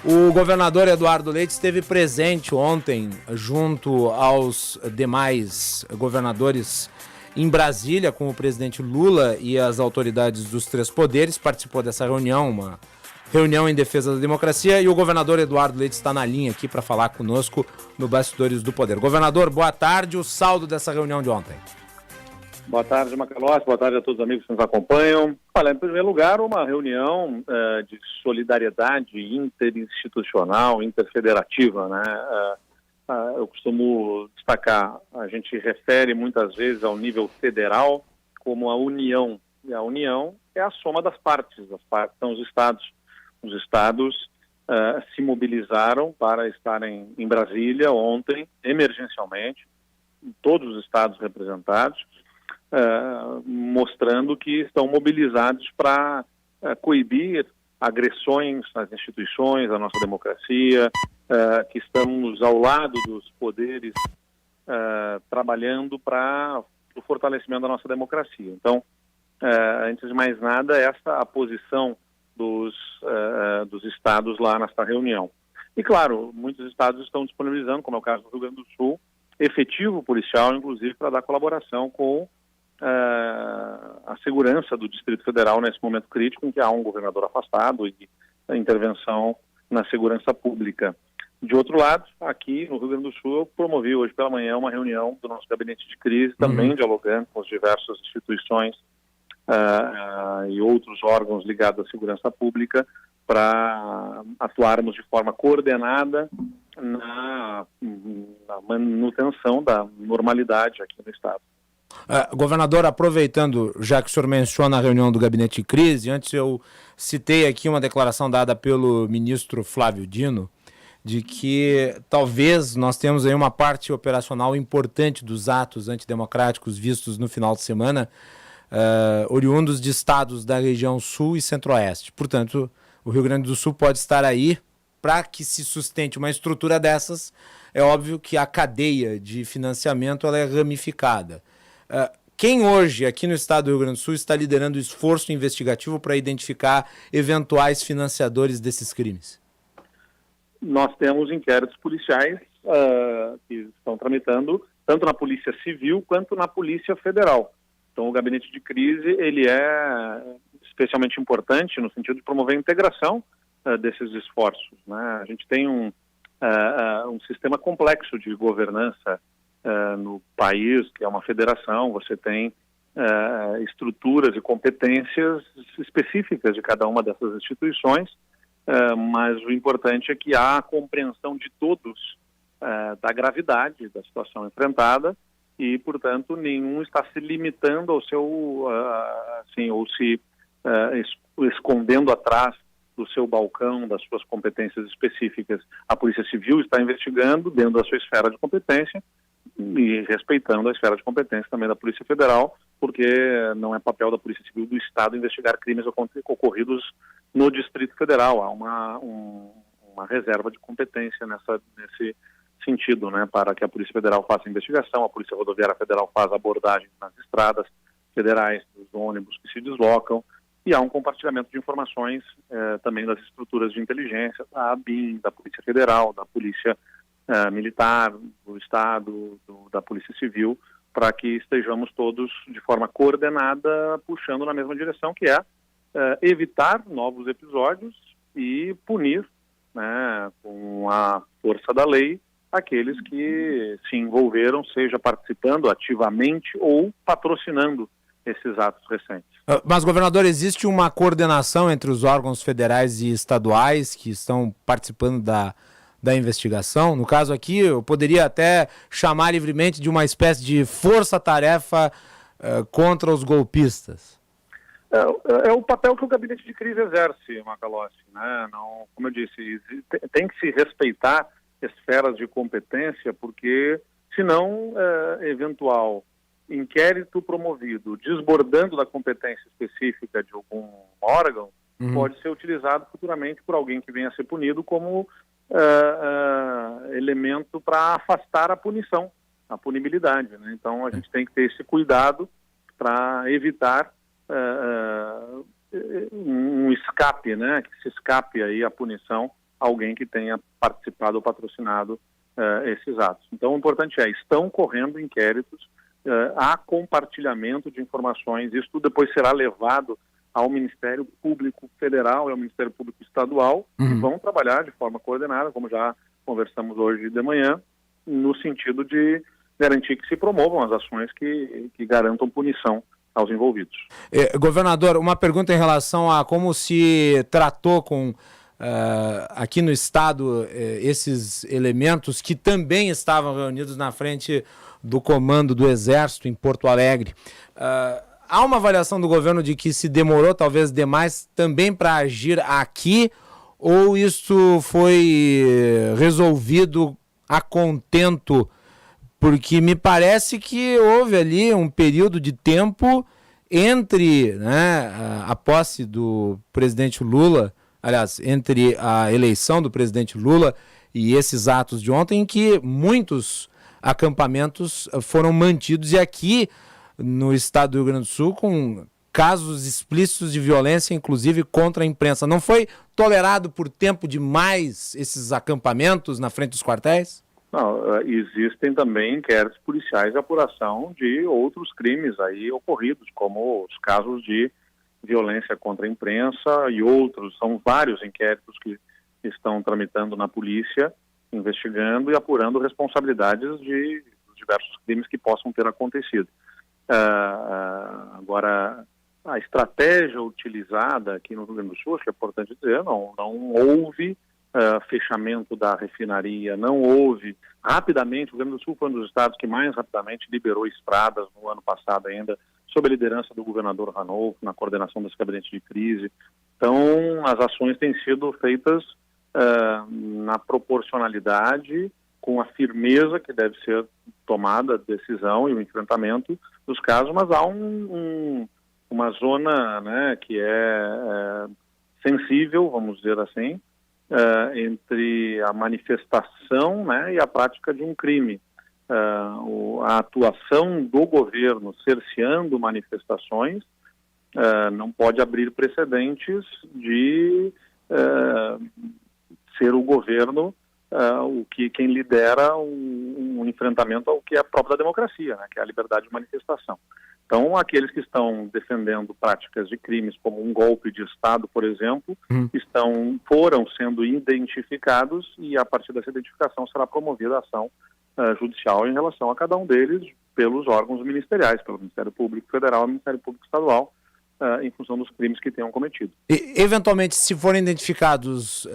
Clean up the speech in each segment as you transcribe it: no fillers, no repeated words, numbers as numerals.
O governador Eduardo Leite esteve presente ontem, junto aos demais governadores, em Brasília, com o presidente Lula e as autoridades dos três poderes. Participou dessa reunião, uma reunião em defesa da democracia, e o governador Eduardo Leite está na linha aqui para falar conosco no Bastidores do Poder. Governador, boa tarde. O saldo dessa reunião de ontem. Boa tarde, Macalossi. Boa tarde a todos os amigos que nos acompanham. Olha, em primeiro lugar, uma reunião de solidariedade interinstitucional, interfederativa, né? Eu costumo destacar, a gente refere muitas vezes ao nível federal como a União. E a União é a soma das partes. As partes são os estados. Os estados se mobilizaram para estarem em Brasília ontem, emergencialmente, todos os estados representados, mostrando que estão mobilizados para coibir agressões às instituições, à nossa democracia, que estamos ao lado dos poderes trabalhando para o fortalecimento da nossa democracia. Então, antes de mais nada, essa é a posição dos estados lá nesta reunião. E, claro, muitos estados estão disponibilizando, como é o caso do Rio Grande do Sul, efetivo policial, inclusive, para dar colaboração com a segurança do Distrito Federal nesse momento crítico em que há um governador afastado e a intervenção na segurança pública. De outro lado, aqui no Rio Grande do Sul, eu promovi hoje pela manhã uma reunião do nosso gabinete de crise, também dialogando com as diversas instituições e outros órgãos ligados à segurança pública para atuarmos de forma coordenada na manutenção da normalidade aqui no Estado. Governador, aproveitando, já que o senhor menciona a reunião do gabinete de crise, antes eu citei aqui uma declaração dada pelo ministro Flávio Dino, de que talvez nós temos aí uma parte operacional importante dos atos antidemocráticos vistos no final de semana, oriundos de estados da região sul e centro-oeste. Portanto, o Rio Grande do Sul pode estar aí. Para que se sustente uma estrutura dessas, é óbvio que a cadeia de financiamento ela é ramificada. Quem hoje, aqui no estado do Rio Grande do Sul, está liderando o esforço investigativo para identificar eventuais financiadores desses crimes? Nós temos inquéritos policiais que estão tramitando tanto na Polícia Civil quanto na Polícia Federal. Então, o gabinete de crise ele é especialmente importante no sentido de promover a integração desses esforços, né? A gente tem um sistema complexo de governança no país, que é uma federação. Você tem estruturas e competências específicas de cada uma dessas instituições, mas o importante é que há a compreensão de todos da gravidade da situação enfrentada e, portanto, nenhum está se limitando ao seu, ou se escondendo atrás do seu balcão, das suas competências específicas. A Polícia Civil está investigando dentro da sua esfera de competência e respeitando a esfera de competência também da Polícia Federal, porque não é papel da Polícia Civil do Estado investigar crimes ocorridos no Distrito Federal. Há uma reserva de competência nesse sentido, né, para que a Polícia Federal faça a investigação, a Polícia Rodoviária Federal faz a abordagem nas estradas federais, dos ônibus que se deslocam, e há um compartilhamento de informações também das estruturas de inteligência, da ABIN, da Polícia Federal, da Polícia Militar, do Estado, da Polícia Civil, para que estejamos todos de forma coordenada, puxando na mesma direção, que é evitar novos episódios e punir, né, com a força da lei, aqueles que se envolveram, seja participando ativamente ou patrocinando esses atos recentes. Mas, governador, existe uma coordenação entre os órgãos federais e estaduais que estão participando da investigação? No caso aqui, eu poderia até chamar livremente de uma espécie de força-tarefa contra os golpistas. É o papel que o gabinete de crise exerce, Macalossi, né? Não, como eu disse, tem que se respeitar esferas de competência, porque senão eventual inquérito promovido desbordando da competência específica de algum órgão pode ser utilizado futuramente por alguém que venha a ser punido como elemento para afastar a punição, a punibilidade, né? Então a gente tem que ter esse cuidado para evitar um escape, né? Que se escape aí a punição alguém que tenha participado ou patrocinado esses atos. Então, o importante estão correndo inquéritos, há compartilhamento de informações, isso tudo depois será levado ao Ministério Público Federal e ao Ministério Público Estadual, e vão trabalhar de forma coordenada, como já conversamos hoje de manhã, no sentido de garantir que se promovam as ações que garantam punição aos envolvidos. Governador, uma pergunta em relação a como se tratou aqui no Estado esses elementos que também estavam reunidos na frente do comando do Exército em Porto Alegre. Há uma avaliação do governo de que se demorou talvez demais também para agir aqui, ou isso foi resolvido a contento? Porque me parece que houve ali um período de tempo entre, né, a posse do presidente Lula, aliás, entre a eleição do presidente Lula e esses atos de ontem, em que muitos acampamentos foram mantidos, e aqui no estado do Rio Grande do Sul com casos explícitos de violência, inclusive contra a imprensa. Não foi tolerado por tempo demais esses acampamentos na frente dos quartéis? Não, existem também inquéritos policiais de apuração de outros crimes aí ocorridos, como os casos de violência contra a imprensa e outros. São vários inquéritos que estão tramitando na polícia, investigando e apurando responsabilidades de diversos crimes que possam ter acontecido. Agora, a estratégia utilizada aqui no Rio Grande do Sul, acho que é importante dizer, não houve fechamento da refinaria, não houve. Rapidamente, o Rio Grande do Sul foi um dos estados que mais rapidamente liberou estradas no ano passado ainda, sob a liderança do governador Ranolfo, na coordenação desse gabinete de crise. Então, as ações têm sido feitas na proporcionalidade, com a firmeza que deve ser tomada a decisão e o enfrentamento dos casos, mas há uma zona, né, que é sensível, vamos dizer assim, entre a manifestação, né, e a prática de um crime. A atuação do governo cerceando manifestações não pode abrir precedentes de ser o governo quem lidera um enfrentamento ao que é próprio da democracia, né, que é a liberdade de manifestação. Então, aqueles que estão defendendo práticas de crimes como um golpe de Estado, por exemplo, foram sendo identificados, e a partir dessa identificação será promovida a ação judicial em relação a cada um deles pelos órgãos ministeriais, pelo Ministério Público Federal e Ministério Público Estadual, em função dos crimes que tenham cometido. E, eventualmente, se forem identificados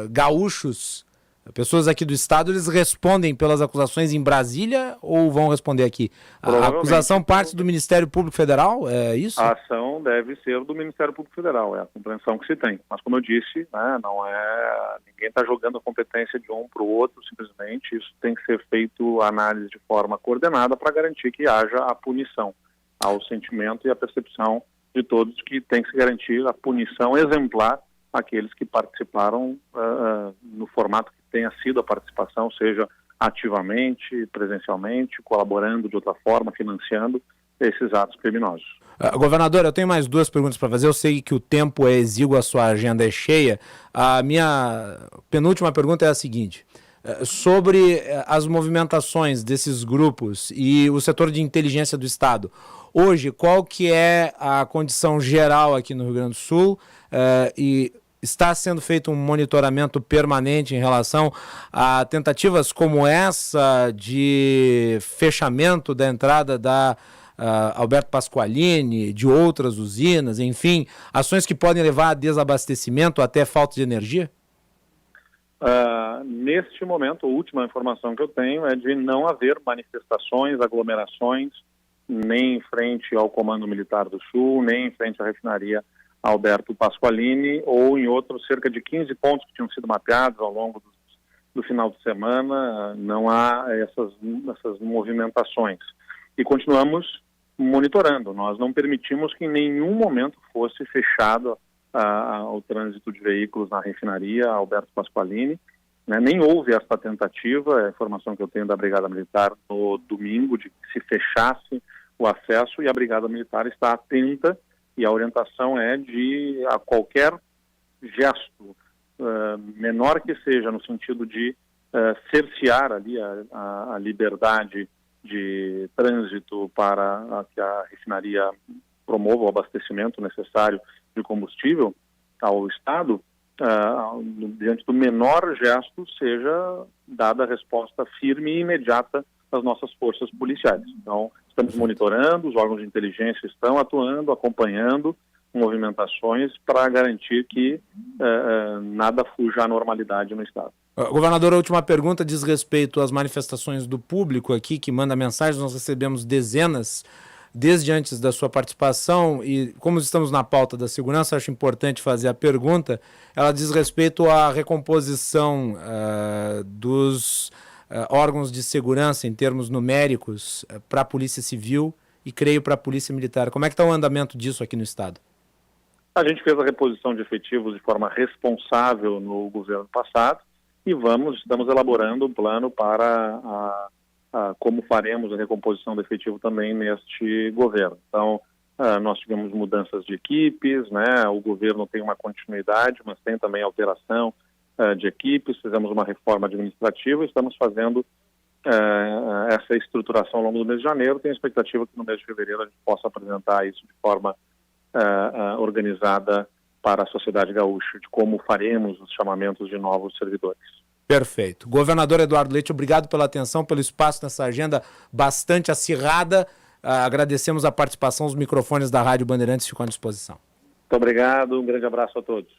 gaúchos, pessoas aqui do estado, eles respondem pelas acusações em Brasília ou vão responder aqui? A acusação parte do Ministério Público Federal, é isso? A ação deve ser do Ministério Público Federal, é a compreensão que se tem. Mas, como eu disse, né, ninguém está jogando a competência de um para o outro, simplesmente. Isso tem que ser feito análise de forma coordenada para garantir que haja a punição ao sentimento e à percepção de todos, que tem que se garantir a punição exemplar àqueles que participaram no formato que tenha sido a participação, seja ativamente, presencialmente, colaborando de outra forma, financiando esses atos criminosos. Governador, eu tenho mais duas perguntas para fazer. Eu sei que o tempo é exíguo, a sua agenda é cheia. A minha penúltima pergunta é a seguinte: sobre as movimentações desses grupos e o setor de inteligência do Estado. Hoje, qual que é a condição geral aqui no Rio Grande do Sul? E está sendo feito um monitoramento permanente em relação a tentativas como essa de fechamento da entrada da Alberto Pasqualini, de outras usinas, enfim, ações que podem levar a desabastecimento, até falta de energia? Neste momento, a última informação que eu tenho é de não haver manifestações, aglomerações, nem em frente ao Comando Militar do Sul, nem em frente à refinaria Alberto Pasqualini, ou em outros cerca de 15 pontos que tinham sido mapeados ao longo do final de semana. Não há essas movimentações. E continuamos monitorando. Nós não permitimos que em nenhum momento fosse fechado o trânsito de veículos na refinaria Alberto Pasqualini, né? Nem houve essa tentativa, é a informação que eu tenho da Brigada Militar no domingo, de que se fechasse o acesso, e a Brigada Militar está atenta, e a orientação é de a qualquer gesto menor que seja, no sentido de cercear ali a liberdade de trânsito para que a refinaria promova o abastecimento necessário de combustível ao Estado, diante do menor gesto, seja dada a resposta firme e imediata das nossas forças policiais. Então, estamos monitorando, os órgãos de inteligência estão atuando, acompanhando movimentações para garantir que nada fuja à normalidade no Estado. Governador, a última pergunta diz respeito às manifestações do público aqui, que manda mensagens. Nós recebemos dezenas desde antes da sua participação e, como estamos na pauta da segurança, acho importante fazer a pergunta. Ela diz respeito à recomposição dos órgãos de segurança em termos numéricos para a Polícia Civil e, creio, para a Polícia Militar. Como é que está o andamento disso aqui no Estado? A gente fez a reposição de efetivos de forma responsável no governo passado e estamos elaborando um plano para como faremos a recomposição do efetivo também neste governo. Então, nós tivemos mudanças de equipes, né? O governo tem uma continuidade, mas tem também alteração de equipes, fizemos uma reforma administrativa e estamos fazendo essa estruturação ao longo do mês de janeiro. Tenho a expectativa que no mês de fevereiro a gente possa apresentar isso de forma organizada para a sociedade gaúcha, de como faremos os chamamentos de novos servidores. Perfeito. Governador Eduardo Leite, obrigado pela atenção, pelo espaço nessa agenda bastante acirrada. Agradecemos a participação, os microfones da Rádio Bandeirantes ficam à disposição. Muito obrigado, um grande abraço a todos.